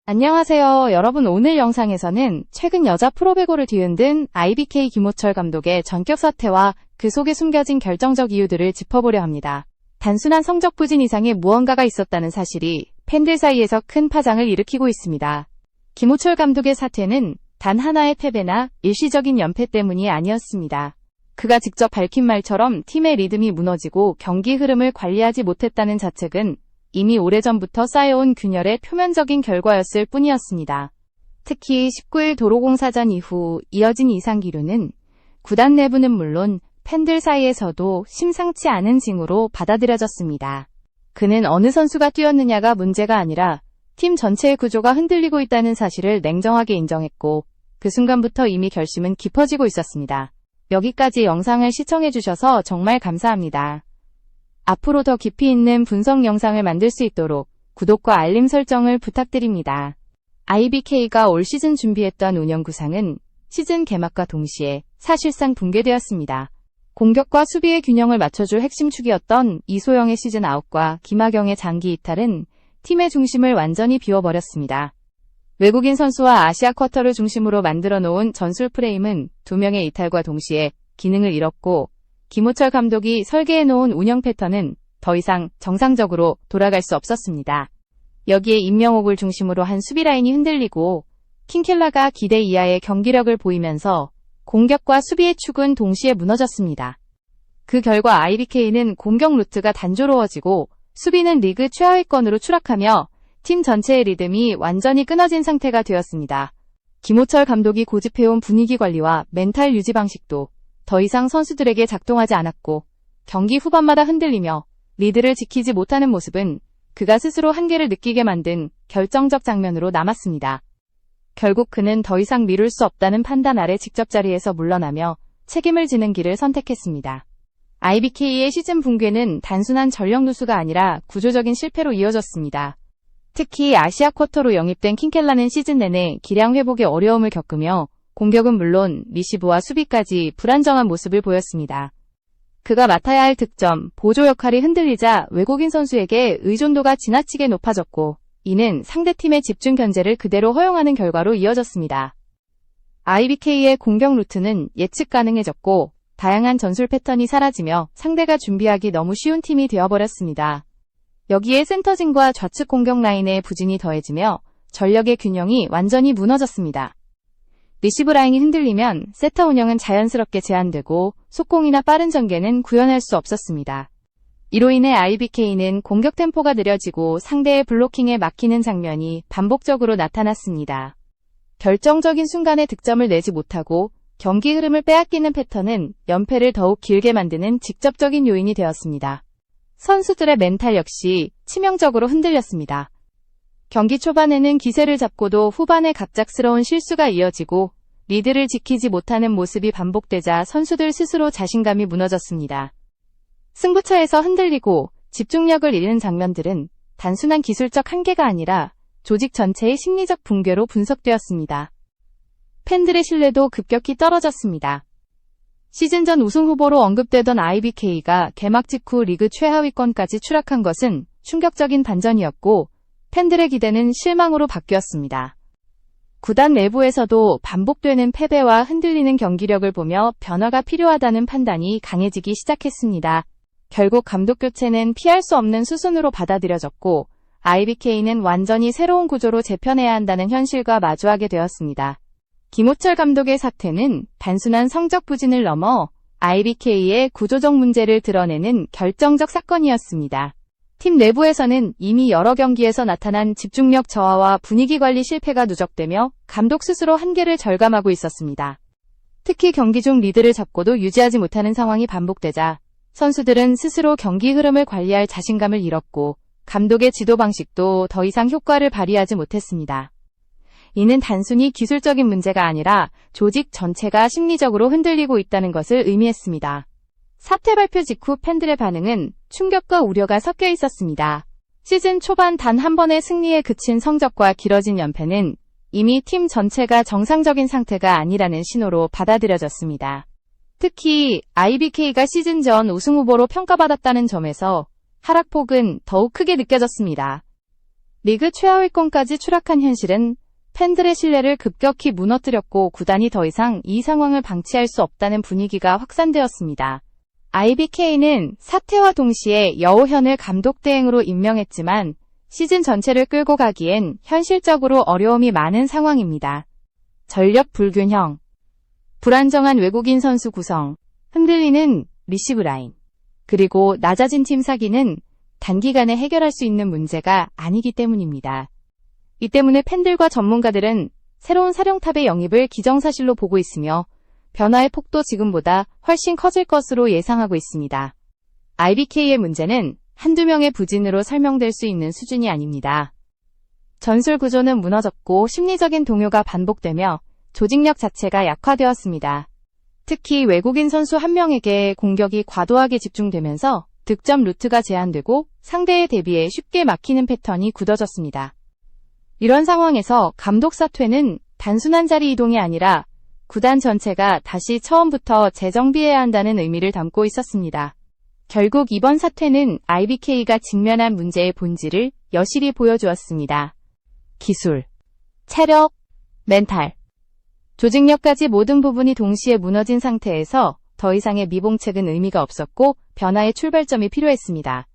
안녕하세요. 여러분, 오늘 영상에서는 최근 여자 프로배구를 뒤흔든 IBK 김호철 감독의 전격 사퇴와 그 속에 숨겨진 결정적 이유들을 짚어보려 합니다. 단순한 성적 부진 이상의 무언가가 있었다는 사실이 팬들 사이에서 큰 파장을 일으키고 있습니다. 김호철 감독의 사퇴는 단 하나의 패배나 일시적인 연패 때문이 아니었습니다. 그가 직접 밝힌 말처럼 팀의 리듬이 무너지고 경기 흐름을 관리하지 못했다는 자책은 이미 오래전부터 쌓여온 균열의 표면적인 결과였을 뿐이었습니다. 특히 19일 도로공사전 이후 이어진 이상 기류는 구단 내부는 물론 팬들 사이에서도 심상치 않은 징후로 받아들여졌습니다. 그는 어느 선수가 뛰었느냐가 문제가 아니라 팀 전체의 구조가 흔들리고 있다는 사실을 냉정하게 인정했고, 그 순간부터 이미 결심은 깊어지고 있었습니다. 여기까지 영상을 시청해주셔서 정말 감사합니다. 앞으로 더 깊이 있는 분석 영상을 만들 수 있도록 구독과 알림 설정을 부탁드립니다. IBK가 올 시즌 준비했던 운영 구상은 시즌 개막과 동시에 사실상 붕괴되었습니다. 공격과 수비의 균형을 맞춰줄 핵심 축이었던 이소영의 시즌 아웃과 김하경의 장기 이탈은 팀의 중심을 완전히 비워버렸습니다. 외국인 선수와 아시아 쿼터를 중심으로 만들어 놓은 전술 프레임은 두 명의 이탈과 동시에 기능을 잃었고, 김호철 감독이 설계해놓은 운영 패턴은 더 이상 정상적으로 돌아갈 수 없었습니다. 여기에 임명옥을 중심으로 한 수비 라인이 흔들리고 킹켈라가 기대 이하의 경기력을 보이면서 공격과 수비의 축은 동시에 무너졌습니다. 그 결과 IBK는 공격 루트가 단조로워지고 수비는 리그 최하위권으로 추락하며 팀 전체의 리듬이 완전히 끊어진 상태가 되었습니다. 김호철 감독이 고집해온 분위기 관리와 멘탈 유지 방식도 더 이상 선수들에게 작동하지 않았고, 경기 후반마다 흔들리며 리드를 지키지 못하는 모습은 그가 스스로 한계를 느끼게 만든 결정적 장면으로 남았습니다. 결국 그는 더 이상 미룰 수 없다는 판단 아래 직접 자리에서 물러나며 책임을 지는 길을 선택했습니다. IBK의 시즌 붕괴는 단순한 전력 누수가 아니라 구조적인 실패로 이어졌습니다. 특히 아시아 쿼터로 영입된 킹켈라는 시즌 내내 기량 회복에 어려움을 겪으며 공격은 물론 리시브와 수비까지 불안정한 모습을 보였습니다. 그가 맡아야 할 득점, 보조 역할이 흔들리자 외국인 선수에게 의존도가 지나치게 높아졌고, 이는 상대팀의 집중 견제를 그대로 허용하는 결과로 이어졌습니다. IBK의 공격 루트는 예측 가능해졌고, 다양한 전술 패턴이 사라지며 상대가 준비하기 너무 쉬운 팀이 되어버렸습니다. 여기에 센터진과 좌측 공격 라인의 부진이 더해지며 전력의 균형이 완전히 무너졌습니다. 리시브 라인이 흔들리면 세터 운영은 자연스럽게 제한되고 속공이나 빠른 전개는 구현할 수 없었습니다. 이로 인해 IBK는 공격 템포가 느려지고 상대의 블로킹에 막히는 장면이 반복적으로 나타났습니다. 결정적인 순간에 득점을 내지 못하고 경기 흐름을 빼앗기는 패턴은 연패를 더욱 길게 만드는 직접적인 요인이 되었습니다. 선수들의 멘탈 역시 치명적으로 흔들렸습니다. 경기 초반에는 기세를 잡고도 후반에 갑작스러운 실수가 이어지고 리드를 지키지 못하는 모습이 반복되자 선수들 스스로 자신감이 무너졌습니다. 승부처에서 흔들리고 집중력을 잃는 장면들은 단순한 기술적 한계가 아니라 조직 전체의 심리적 붕괴로 분석되었습니다. 팬들의 신뢰도 급격히 떨어졌습니다. 시즌 전 우승 후보로 언급되던 IBK가 개막 직후 리그 최하위권까지 추락한 것은 충격적인 반전이었고, 팬들의 기대는 실망으로 바뀌었습니다. 구단 내부에서도 반복되는 패배와 흔들리는 경기력을 보며 변화가 필요하다는 판단이 강해지기 시작했습니다. 결국 감독 교체는 피할 수 없는 수순으로 받아들여졌고, IBK는 완전히 새로운 구조로 재편해야 한다는 현실과 마주하게 되었습니다. 김호철 감독의 사퇴는 단순한 성적 부진을 넘어 IBK의 구조적 문제를 드러내는 결정적 사건이었습니다. 팀 내부에서는 이미 여러 경기에서 나타난 집중력 저하와 분위기 관리 실패가 누적되며 감독 스스로 한계를 절감하고 있었습니다. 특히 경기 중 리드를 잡고도 유지하지 못하는 상황이 반복되자 선수들은 스스로 경기 흐름을 관리할 자신감을 잃었고, 감독의 지도 방식도 더 이상 효과를 발휘하지 못했습니다. 이는 단순히 기술적인 문제가 아니라 조직 전체가 심리적으로 흔들리고 있다는 것을 의미했습니다. 사퇴 발표 직후 팬들의 반응은 충격과 우려가 섞여 있었습니다. 시즌 초반 단 한 번의 승리에 그친 성적과 길어진 연패는 이미 팀 전체가 정상적인 상태가 아니라는 신호로 받아들여졌습니다. 특히 IBK가 시즌 전 우승 후보로 평가받았다는 점에서 하락폭은 더욱 크게 느껴졌습니다. 리그 최하위권까지 추락한 현실은 팬들의 신뢰를 급격히 무너뜨렸고 구단이 더 이상 이 상황을 방치할 수 없다는 분위기가 확산되었습니다. IBK는 사태와 동시에 여오현을 감독 대행으로 임명했지만 시즌 전체를 끌고 가기엔 현실적으로 어려움이 많은 상황입니다. 전력 불균형, 불안정한 외국인 선수 구성, 흔들리는 리시브 라인, 그리고 낮아진 팀 사기는 단기간에 해결할 수 있는 문제가 아니기 때문입니다. 이 때문에 팬들과 전문가들은 새로운 사령탑의 영입을 기정사실로 보고 있으며 변화의 폭도 지금보다 훨씬 커질 것으로 예상하고 있습니다. IBK의 문제는 한두 명의 부진으로 설명될 수 있는 수준이 아닙니다. 전술 구조는 무너졌고 심리적인 동요가 반복되며 조직력 자체가 약화되었습니다. 특히 외국인 선수 한 명에게 공격이 과도하게 집중되면서 득점 루트가 제한되고 상대에 대비해 쉽게 막히는 패턴이 굳어졌습니다. 이런 상황에서 감독 사퇴는 단순한 자리 이동이 아니라 구단 전체가 다시 처음부터 재정비해야 한다는 의미를 담고 있었습니다. 결국 이번 사퇴는 IBK가 직면한 문제의 본질을 여실히 보여주었습니다. 기술, 체력, 멘탈, 조직력까지 모든 부분이 동시에 무너진 상태에서 더 이상의 미봉책은 의미가 없었고 변화의 출발점이 필요했습니다.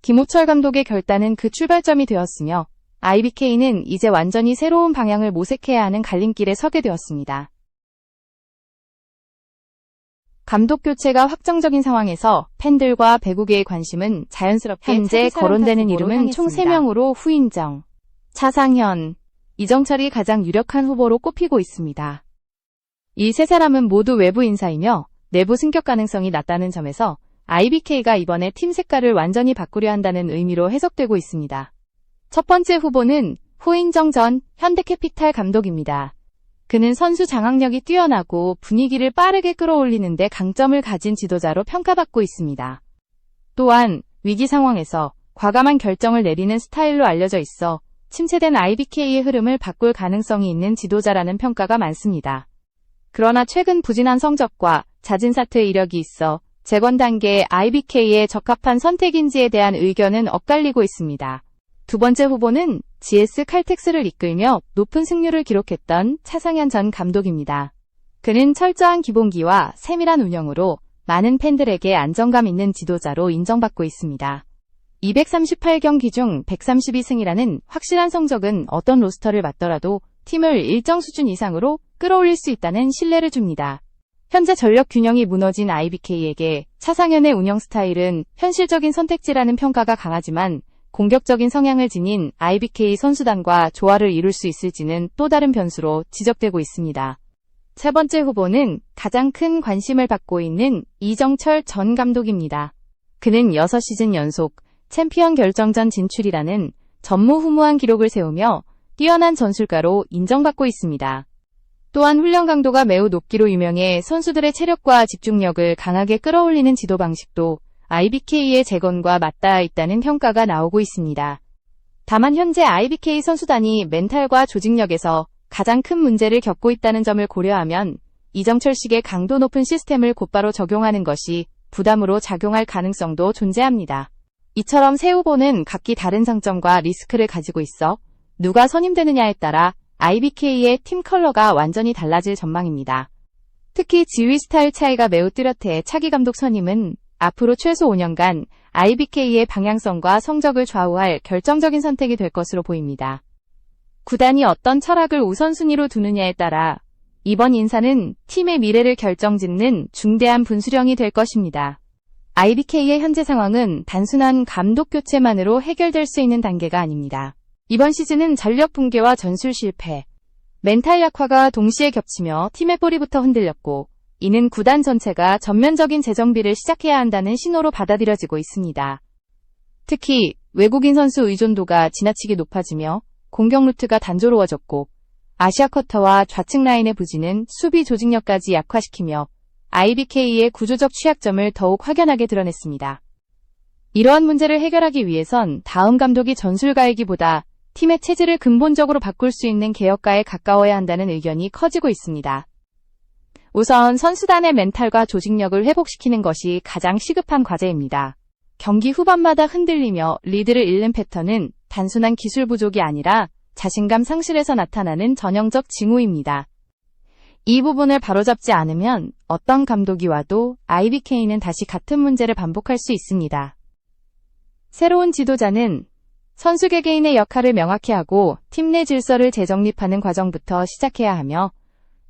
김호철 감독의 결단은 그 출발점이 되었으며 IBK는 이제 완전히 새로운 방향을 모색해야 하는 갈림길에 서게 되었습니다. 감독 교체가 확정적인 상황에서 팬들과 배구계의 관심은 자연스럽게 현재 거론되는 이름은 총 3명으로 후인정, 차상현, 이정철이 가장 유력한 후보로 꼽히고 있습니다. 이 세 사람은 모두 외부 인사이며 내부 승격 가능성이 낮다는 점에서 IBK가 이번에 팀 색깔을 완전히 바꾸려 한다는 의미로 해석되고 있습니다. 첫 번째 후보는 후인정 전 현대캐피탈 감독입니다. 그는 선수 장악력이 뛰어나고 분위기를 빠르게 끌어올리는 데 강점을 가진 지도자로 평가받고 있습니다. 또한 위기 상황에서 과감한 결정을 내리는 스타일로 알려져 있어 침체된 IBK의 흐름을 바꿀 가능성이 있는 지도자라는 평가가 많습니다. 그러나 최근 부진한 성적과 잦은 사퇴 이력이 있어 재건 단계의 IBK에 적합한 선택인지에 대한 의견은 엇갈리고 있습니다. 두 번째 후보는 GS 칼텍스를 이끌며 높은 승률을 기록했던 차상현 전 감독입니다. 그는 철저한 기본기와 세밀한 운영으로 많은 팬들에게 안정감 있는 지도자로 인정받고 있습니다. 238경기 중 132승이라는 확실한 성적은 어떤 로스터를 맡더라도 팀을 일정 수준 이상으로 끌어올릴 수 있다는 신뢰를 줍니다. 현재 전력 균형이 무너진 IBK에게 차상현의 운영 스타일은 현실적인 선택지라는 평가가 강하지만 공격적인 성향을 지닌 IBK 선수단과 조화를 이룰 수 있을지는 또 다른 변수로 지적되고 있습니다. 세 번째 후보는 가장 큰 관심을 받고 있는 이정철 전 감독입니다. 그는 6시즌 연속 챔피언 결정전 진출이라는 전무후무한 기록을 세우며 뛰어난 전술가로 인정받고 있습니다. 또한 훈련 강도가 매우 높기로 유명해 선수들의 체력과 집중력을 강하게 끌어올리는 지도 방식도 IBK의 재건과 맞닿아 있다는 평가가 나오고 있습니다. 다만 현재 IBK 선수단이 멘탈과 조직력에서 가장 큰 문제를 겪고 있다는 점을 고려하면 이정철식의 강도 높은 시스템을 곧바로 적용하는 것이 부담으로 작용할 가능성도 존재합니다. 이처럼 세 후보는 각기 다른 장점과 리스크를 가지고 있어 누가 선임되느냐에 따라 IBK의 팀 컬러가 완전히 달라질 전망입니다. 특히 지휘 스타일 차이가 매우 뚜렷해 차기 감독 선임은 앞으로 최소 5년간 IBK의 방향성과 성적을 좌우할 결정적인 선택이 될 것으로 보입니다. 구단이 어떤 철학을 우선순위로 두느냐에 따라 이번 인사는 팀의 미래를 결정짓는 중대한 분수령이 될 것입니다. IBK의 현재 상황은 단순한 감독 교체만으로 해결될 수 있는 단계가 아닙니다. 이번 시즌은 전력 붕괴와 전술 실패, 멘탈 약화가 동시에 겹치며 팀의 뿌리부터 흔들렸고 이는 구단 전체가 전면적인 재정비를 시작해야 한다는 신호로 받아들여지고 있습니다. 특히 외국인 선수 의존도가 지나치게 높아지며 공격 루트가 단조로워졌고 아시아 쿼터와 좌측 라인의 부진은 수비 조직력까지 약화시키며 IBK의 구조적 취약점을 더욱 확연하게 드러냈습니다. 이러한 문제를 해결하기 위해선 다음 감독이 전술가이기보다 팀의 체질을 근본적으로 바꿀 수 있는 개혁가에 가까워야 한다는 의견이 커지고 있습니다. 우선 선수단의 멘탈과 조직력을 회복시키는 것이 가장 시급한 과제입니다. 경기 후반마다 흔들리며 리드를 잃는 패턴은 단순한 기술 부족이 아니라 자신감 상실에서 나타나는 전형적 징후입니다. 이 부분을 바로잡지 않으면 어떤 감독이 와도 IBK는 다시 같은 문제를 반복할 수 있습니다. 새로운 지도자는 선수 개개인의 역할을 명확히 하고 팀 내 질서를 재정립하는 과정부터 시작해야 하며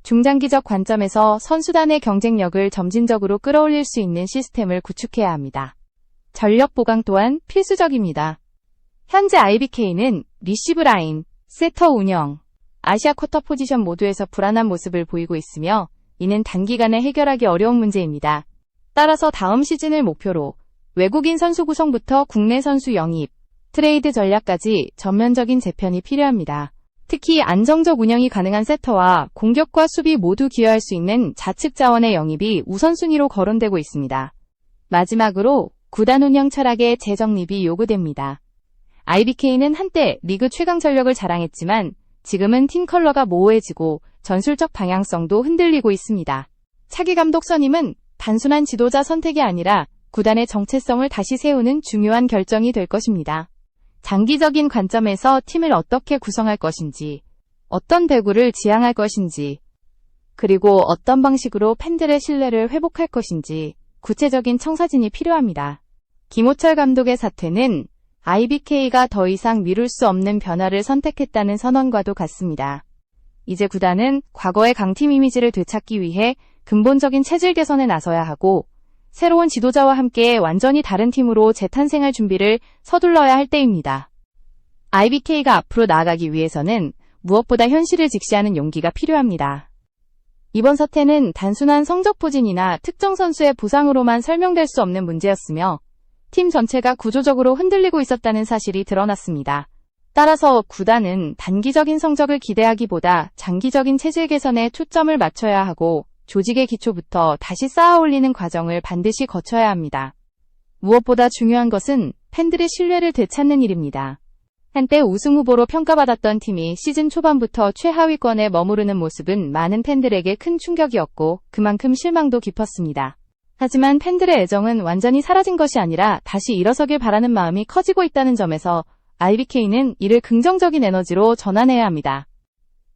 중장기적 관점에서 선수단의 경쟁력을 점진적으로 끌어올릴 수 있는 시스템을 구축해야 합니다. 전력 보강 또한 필수적입니다. 현재 IBK는 리시브 라인, 세터 운영, 아시아 쿼터 포지션 모두에서 불안한 모습을 보이고 있으며 이는 단기간에 해결하기 어려운 문제입니다. 따라서 다음 시즌을 목표로 외국인 선수 구성부터 국내 선수 영입, 트레이드 전략까지 전면적인 재편이 필요합니다. 특히 안정적 운영이 가능한 세터와 공격과 수비 모두 기여할 수 있는 좌측 자원의 영입이 우선순위로 거론되고 있습니다. 마지막으로 구단 운영 철학의 재정립이 요구됩니다. IBK는 한때 리그 최강 전력을 자랑했지만 지금은 팀 컬러가 모호해지고 전술적 방향성도 흔들리고 있습니다. 차기 감독 선임은 단순한 지도자 선택이 아니라 구단의 정체성을 다시 세우는 중요한 결정이 될 것입니다. 장기적인 관점에서 팀을 어떻게 구성할 것인지, 어떤 배구를 지향할 것인지, 그리고 어떤 방식으로 팬들의 신뢰를 회복할 것인지 구체적인 청사진이 필요합니다. 김호철 감독의 사퇴는 IBK가 더 이상 미룰 수 없는 변화를 선택했다는 선언과도 같습니다. 이제 구단은 과거의 강팀 이미지를 되찾기 위해 근본적인 체질 개선에 나서야 하고 새로운 지도자와 함께 완전히 다른 팀으로 재탄생할 준비를 서둘러야 할 때입니다. IBK가 앞으로 나아가기 위해서는 무엇보다 현실을 직시하는 용기가 필요합니다. 이번 사태는 단순한 성적 부진이나 특정 선수의 부상으로만 설명될 수 없는 문제였으며 팀 전체가 구조적으로 흔들리고 있었다는 사실이 드러났습니다. 따라서 구단은 단기적인 성적을 기대하기보다 장기적인 체질 개선에 초점을 맞춰야 하고 조직의 기초부터 다시 쌓아 올리는 과정을 반드시 거쳐야 합니다. 무엇보다 중요한 것은 팬들의 신뢰를 되찾는 일입니다. 한때 우승 후보로 평가받았던 팀이 시즌 초반부터 최하위권에 머무르는 모습은 많은 팬들에게 큰 충격이었고 그만큼 실망도 깊었습니다. 하지만 팬들의 애정은 완전히 사라진 것이 아니라 다시 일어서길 바라는 마음이 커지고 있다는 점에서 IBK는 이를 긍정적인 에너지로 전환해야 합니다.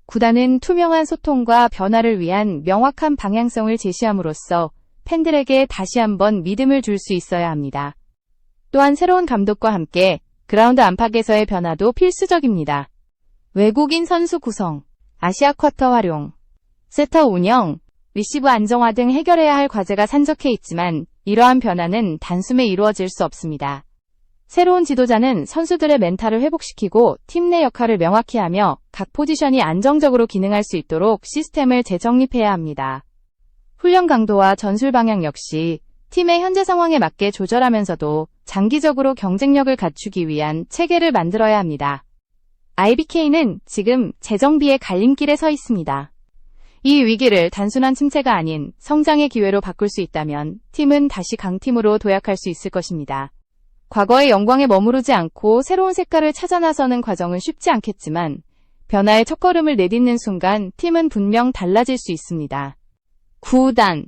구단은 투명한 소통과 변화를 위한 명확한 방향성을 제시함으로써 팬들에게 다시 한번 믿음을 줄 수 있어야 합니다. 또한 새로운 감독과 함께 그라운드 안팎에서의 변화도 필수적입니다. 외국인 선수 구성, 아시아 쿼터 활용, 세터 운영, 리시브 안정화 등 해결해야 할 과제가 산적해 있지만 이러한 변화는 단숨에 이루어질 수 없습니다. 새로운 지도자는 선수들의 멘탈을 회복시키고 팀 내 역할을 명확히 하며 각 포지션이 안정적으로 기능할 수 있도록 시스템을 재정립해야 합니다. 훈련 강도와 전술 방향 역시 팀의 현재 상황에 맞게 조절하면서도 장기적으로 경쟁력을 갖추기 위한 체계를 만들어야 합니다. IBK는 지금 재정비의 갈림길에 서 있습니다. 이 위기를 단순한 침체가 아닌 성장의 기회로 바꿀 수 있다면 팀은 다시 강팀으로 도약할 수 있을 것입니다. 과거의 영광에 머무르지 않고 새로운 색깔을 찾아 나서는 과정은 쉽지 않겠지만 변화의 첫걸음을 내딛는 순간 팀은 분명 달라질 수 있습니다. 구단,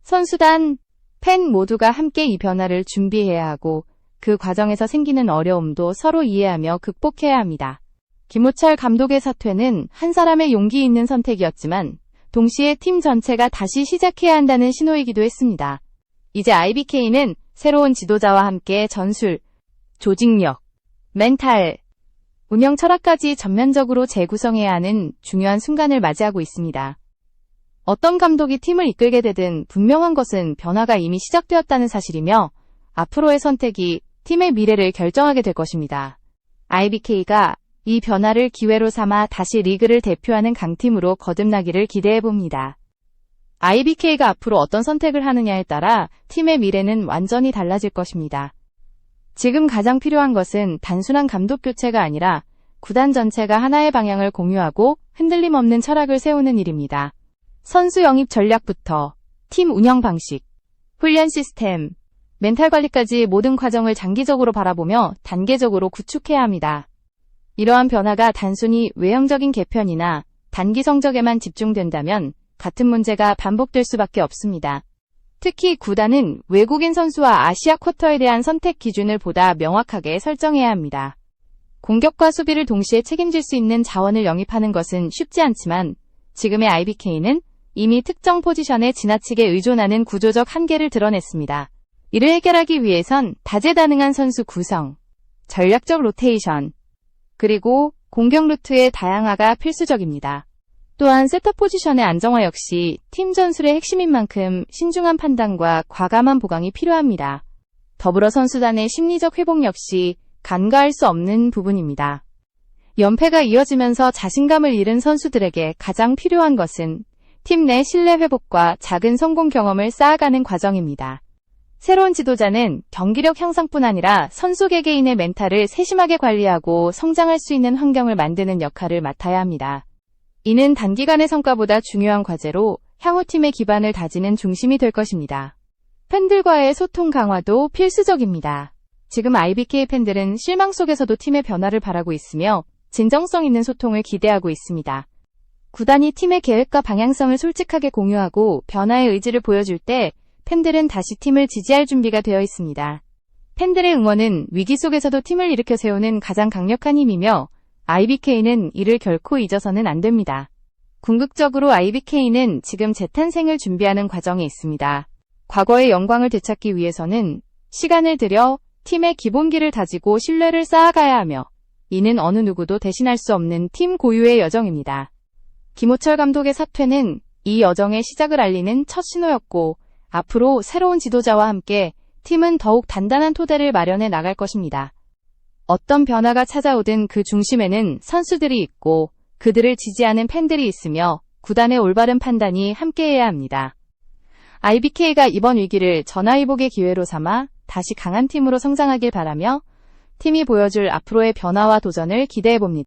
선수단, 팬 모두가 함께 이 변화를 준비해야 하고 그 과정에서 생기는 어려움도 서로 이해하며 극복해야 합니다. 김호철 감독의 사퇴는 한 사람의 용기 있는 선택이었지만 동시에 팀 전체가 다시 시작해야 한다는 신호이기도 했습니다. 이제 IBK는 새로운 지도자와 함께 전술, 조직력, 멘탈, 운영 철학까지 전면적으로 재구성해야 하는 중요한 순간을 맞이하고 있습니다. 어떤 감독이 팀을 이끌게 되든 분명한 것은 변화가 이미 시작되었다는 사실이며 앞으로의 선택이 팀의 미래를 결정하게 될 것입니다. IBK가 이 변화를 기회로 삼아 다시 리그를 대표하는 강팀으로 거듭나기를 기대해봅니다. IBK가 앞으로 어떤 선택을 하느냐에 따라 팀의 미래는 완전히 달라질 것입니다. 지금 가장 필요한 것은 단순한 감독 교체가 아니라 구단 전체가 하나의 방향을 공유하고 흔들림 없는 철학을 세우는 일입니다. 선수 영입 전략부터 팀 운영 방식, 훈련 시스템, 멘탈 관리까지 모든 과정을 장기적으로 바라보며 단계적으로 구축해야 합니다. 이러한 변화가 단순히 외형적인 개편이나 단기 성적에만 집중된다면 같은 문제가 반복될 수밖에 없습니다. 특히 구단은 외국인 선수와 아시아 쿼터에 대한 선택 기준을 보다 명확하게 설정해야 합니다. 공격과 수비를 동시에 책임질 수 있는 자원을 영입하는 것은 쉽지 않지만 지금의 IBK는 이미 특정 포지션에 지나치게 의존하는 구조적 한계를 드러냈습니다. 이를 해결하기 위해선 다재다능한 선수 구성, 전략적 로테이션, 그리고 공격 루트의 다양화가 필수적입니다. 또한 세터 포지션의 안정화 역시 팀 전술의 핵심인 만큼 신중한 판단과 과감한 보강이 필요합니다. 더불어 선수단의 심리적 회복 역시 간과할 수 없는 부분입니다. 연패가 이어지면서 자신감을 잃은 선수들에게 가장 필요한 것은 팀 내 신뢰 회복과 작은 성공 경험을 쌓아가는 과정입니다. 새로운 지도자는 경기력 향상뿐 아니라 선수 개개인의 멘탈을 세심하게 관리하고 성장할 수 있는 환경을 만드는 역할을 맡아야 합니다. 이는 단기간의 성과보다 중요한 과제로 향후 팀의 기반을 다지는 중심이 될 것입니다. 팬들과의 소통 강화도 필수적입니다. 지금 IBK 팬들은 실망 속에서도 팀의 변화를 바라고 있으며 진정성 있는 소통을 기대하고 있습니다. 구단이 팀의 계획과 방향성을 솔직하게 공유하고 변화의 의지를 보여줄 때 팬들은 다시 팀을 지지할 준비가 되어 있습니다. 팬들의 응원은 위기 속에서도 팀을 일으켜 세우는 가장 강력한 힘이며 IBK는 이를 결코 잊어서는 안 됩니다. 궁극적으로 IBK는 지금 재탄생을 준비하는 과정에 있습니다. 과거의 영광을 되찾기 위해서는 시간을 들여 팀의 기본기를 다지고 신뢰를 쌓아가야 하며 이는 어느 누구도 대신할 수 없는 팀 고유의 여정입니다. 김호철 감독의 사퇴는 이 여정의 시작을 알리는 첫 신호였고 앞으로 새로운 지도자와 함께 팀은 더욱 단단한 토대를 마련해 나갈 것입니다. 어떤 변화가 찾아오든 그 중심에는 선수들이 있고 그들을 지지하는 팬들이 있으며 구단의 올바른 판단이 함께해야 합니다. IBK가 이번 위기를 전화위복의 기회로 삼아 다시 강한 팀으로 성장하길 바라며 팀이 보여줄 앞으로의 변화와 도전을 기대해봅니다.